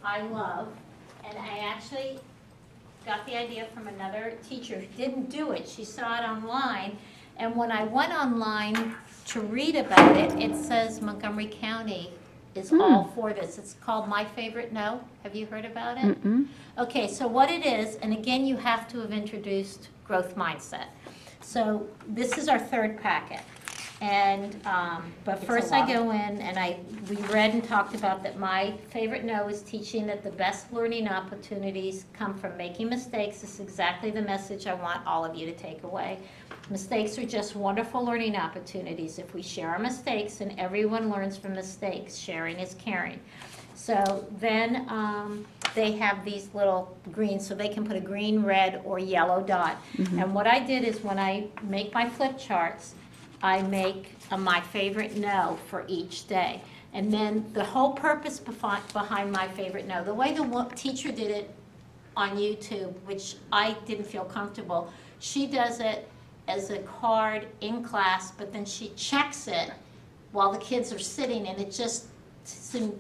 I love, and I actually got the idea from another teacher who didn't do it. She saw it online, and when I went online to read about it, it says Montgomery County is all for this. It's called My Favorite No. Have you heard about it? Okay, so what it is, and again, you have to have introduced growth mindset. So this is our third packet. And, but first I go in and we read and talked about that my favorite no is teaching that the best learning opportunities come from making mistakes. This is exactly the message I want all of you to take away. Mistakes are just wonderful learning opportunities. If we share our mistakes, and everyone learns from mistakes, sharing is caring. So then they have these little green, so they can put a green, red, or yellow dot. And what I did is when I make my flip charts, I make my favorite no for each day. And then the whole purpose behind my favorite no, the way the teacher did it on YouTube, which I didn't feel comfortable, she does it as a card in class, but then she checks it while the kids are sitting, and it just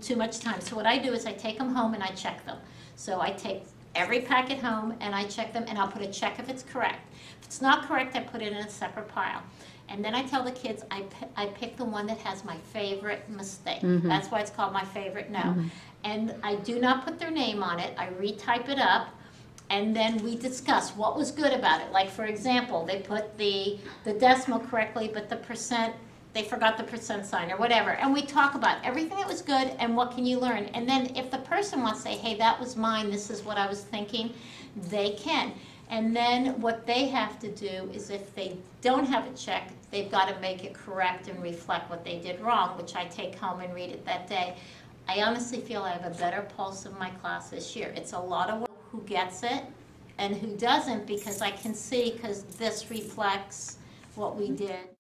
too much time. So what I do is I take them home and I check them. So I take every packet home and I check them, and I'll put a check if it's correct. If it's not correct, I put it in a separate pile. And then I tell the kids I pick the one that has my favorite mistake. That's why it's called my favorite no. And I do not put their name on it. I retype it up, and then we discuss what was good about it. Like, for example, they put the decimal correctly, but the percent, they forgot the percent sign or whatever. And we talk about everything that was good and what can you learn. And then if the person wants to say, hey, that was mine, this is what I was thinking, they can. And then what they have to do is, if they don't have a check, they've got to make it correct and reflect what they did wrong, which I take home and read it that day. I honestly feel I have a better pulse of my class this year. It's a lot of work who gets it and who doesn't, because I can see, because this reflects what we did.